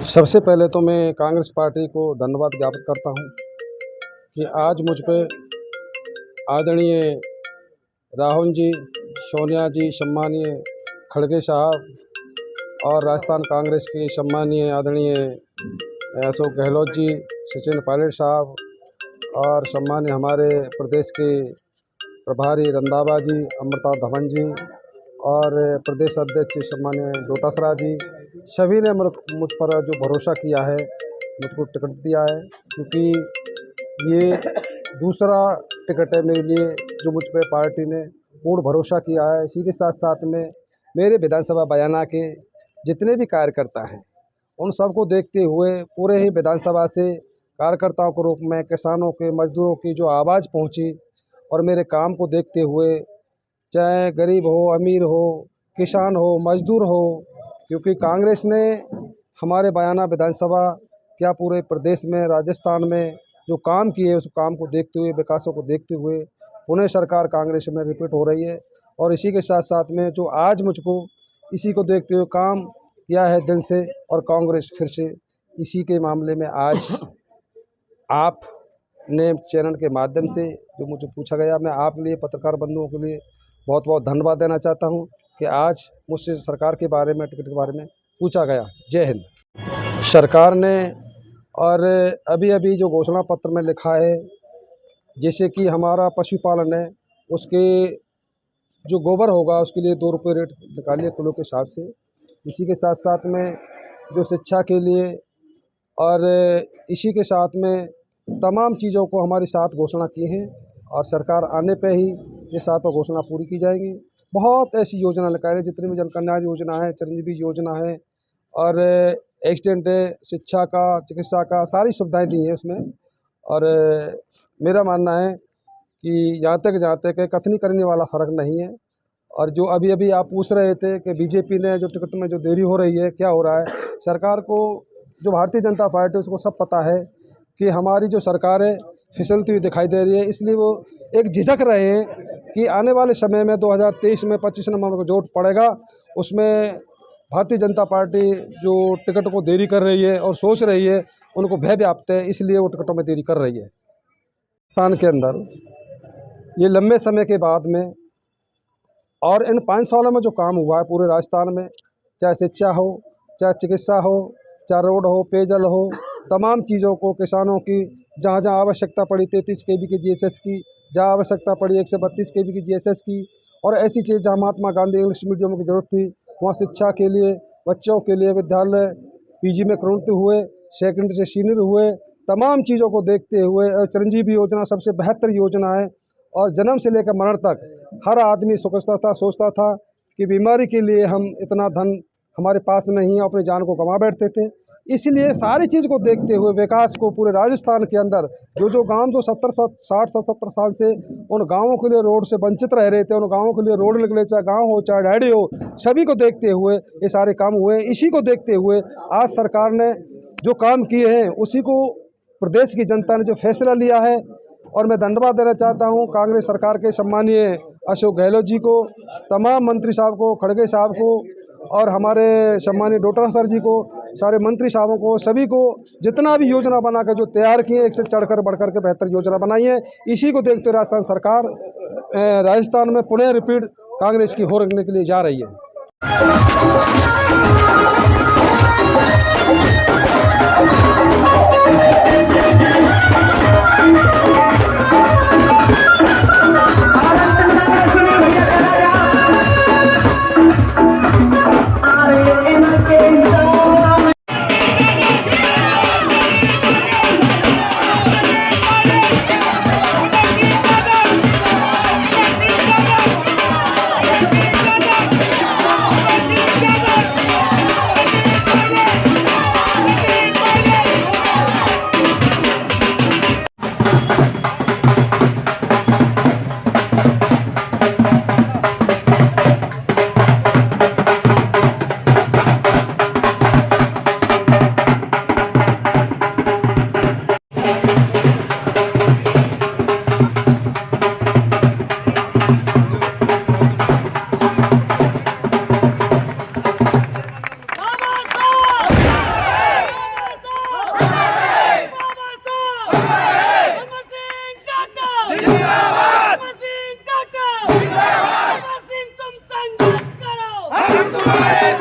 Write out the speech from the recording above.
सबसे पहले तो मैं कांग्रेस पार्टी को धन्यवाद ज्ञापित करता हूं कि आज मुझ पे आदरणीय राहुल जी, सोनिया जी, सम्मानीय खड़गे साहब और राजस्थान कांग्रेस के सम्मानीय आदरणीय अशोक गहलोत जी, सचिन पायलट साहब और सम्मानीय हमारे प्रदेश के प्रभारी रंधावा जी, अमृता धवन जी और प्रदेश अध्यक्ष सम्मानीय डोटासरा जी, सभी ने मुझ पर जो भरोसा किया है, मुझको टिकट दिया है, क्योंकि ये दूसरा टिकट है मेरे लिए जो मुझ पर पार्टी ने पूर्ण भरोसा किया है। इसी के साथ साथ में मेरे विधानसभा बयाना के जितने भी कार्यकर्ता हैं, उन सबको देखते हुए पूरे ही विधानसभा से कार्यकर्ताओं के रूप में किसानों के, मजदूरों की जो आवाज़ पहुंची और मेरे काम को देखते हुए, चाहे गरीब हो, अमीर हो, किसान हो, मजदूर हो, क्योंकि कांग्रेस ने हमारे बयाना विधानसभा क्या पूरे प्रदेश में, राजस्थान में जो काम किए उस काम को देखते हुए, विकासों को देखते हुए पुनः सरकार कांग्रेस में रिपीट हो रही है। और इसी के साथ साथ में जो आज मुझको इसी को देखते हुए काम किया है दिल से, और कांग्रेस फिर से इसी के मामले में आज आपने चैनल के माध्यम से जो मुझे पूछा गया, मैं आप लिए, पत्रकार बंधुओं के लिए बहुत बहुत धन्यवाद देना चाहता हूं कि आज मुझसे सरकार के बारे में, टिकट के बारे में पूछा गया। जय हिंद। सरकार ने और अभी अभी जो घोषणा पत्र में लिखा है, जैसे कि हमारा पशुपालन है, उसके जो गोबर होगा उसके लिए 2 रुपये रेट निकालिए किलो के हिसाब से। इसी के साथ साथ में जो शिक्षा के लिए और इसी के साथ में तमाम चीज़ों को हमारी 7 घोषणा की हैं, और सरकार आने पे ही ये 7 घोषणा पूरी की जाएंगी। बहुत ऐसी योजना निकाली है, जितनी भी जनकल्याण योजना है, चिरंजीवी योजना है और एक्सीडेंट है, शिक्षा का, चिकित्सा का, सारी सुविधाएं दी हैं उसमें। और मेरा मानना है कि जहाँ तक कथनी करने वाला फ़र्क नहीं है। और जो अभी अभी आप पूछ रहे थे कि बीजेपी ने जो टिकट में जो देरी हो रही है, क्या हो रहा है, सरकार को, जो भारतीय जनता पार्टी, उसको सब पता है कि हमारी जो सरकार है फिसलती हुई दिखाई दे रही है। इसलिए वो एक झिझक रहे हैं कि आने वाले समय में 2023 में 25 नवंबर को जो पड़ेगा, उसमें भारतीय जनता पार्टी जो टिकट को देरी कर रही है और सोच रही है, उनको भय व्याप्त है, इसलिए वो टिकटों में देरी कर रही है। हिंदुस्तान के अंदर ये लंबे समय के बाद में और इन 5 सालों में जो काम हुआ है पूरे राजस्थान में, चाहे शिक्षा हो, चाहे चिकित्सा हो, चाहे रोड हो, पेयजल हो, तमाम चीज़ों को, किसानों की जहाँ जहाँ आवश्यकता पड़ी 33 kV की GSS की, जहाँ आवश्यकता पड़ी 132 kV की GSS की, और ऐसी चीज़ जहाँ महात्मा गांधी इंग्लिश मीडियम की ज़रूरत थी, वहाँ शिक्षा के लिए, बच्चों के लिए विद्यालय PG में प्रोन्नति हुए, सेकेंडरी से सीनियर हुए, तमाम चीज़ों को देखते हुए चिरंजीवी योजना सबसे बेहतर योजना है। और जन्म से लेकर मरण तक हर आदमी सोचता था कि बीमारी के लिए हम इतना धन हमारे पास नहीं है, अपनी जान को गंवा बैठते थे। इसलिए सारी चीज़ को देखते हुए विकास को पूरे राजस्थान के अंदर जो गांव जो 60-70 साल से उन गांवों के लिए रोड से वंचित रह रहे थे, उन गांवों के लिए रोड निकले, चाहे गांव हो चाहे डायरी हो, सभी को देखते हुए ये सारे काम हुए। इसी को देखते हुए आज सरकार ने जो काम किए हैं, उसी को प्रदेश की जनता ने जो फैसला लिया है, और मैं धन्यवाद देना चाहता हूँ कांग्रेस सरकार के सम्मानीय अशोक गहलोत जी को, तमाम मंत्री साहब को, खड़गे साहब को, और हमारे सम्मानीय डोटासरा सर जी को, सारे मंत्री साहबों को, सभी को, जितना भी योजना बना कर जो तैयार किए, एक से चढ़कर बढ़कर के बेहतर योजना बनाई है। इसी को देखते हुए राजस्थान सरकार राजस्थान में पुनः रिपीट कांग्रेस की हो रखने के लिए जा रही है। तुम्हारे